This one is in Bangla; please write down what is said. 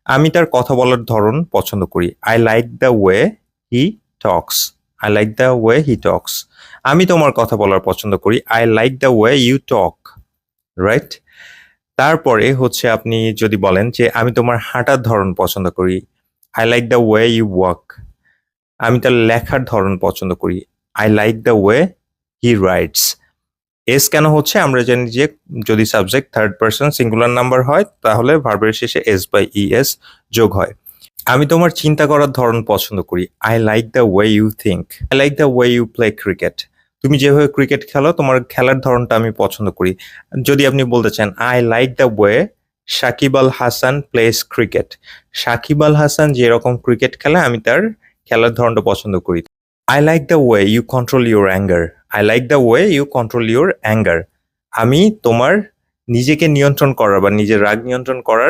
আমি তার কথা বলার ধরন পছন্দ করি। I like the way he talks. I like the way he talks. আমি তোমার কথা বলার পছন্দ করি। I like the way you talk. Right? তারপরে হচ্ছে আপনি যদি বলেন যে আমি তোমার হাঁটার ধরন পছন্দ করি। I like the way you walk. আমি তার লেখার ধরন পছন্দ করি। I like the way he writes. S কেন হচ্ছে আমরা জানি যে যদি subject third person singular number হয় তাহলে ভার্বের শেষে এস বা ইএস যোগ হয়। আমি তোমার চিন্তা করার ধরন পছন্দ করি। I like the way you think. I like the way you play cricket. তুমি যেভাবে ক্রিকেট খেলো তোমার খেলার ধরনটা আমি পছন্দ করি। যদি আপনি বলতে চান I like the way Shakib Al Hasan plays cricket. Shakib Al Hasan যেরকম ক্রিকেট খেলে আমি তার খেলার ধরনটা পছন্দ করি। I like the way you control your anger. I like the way you control your anger. আমি তোমার নিজেকে নিয়ন্ত্রণ করার বা নিজের রাগ নিয়ন্ত্রণ করার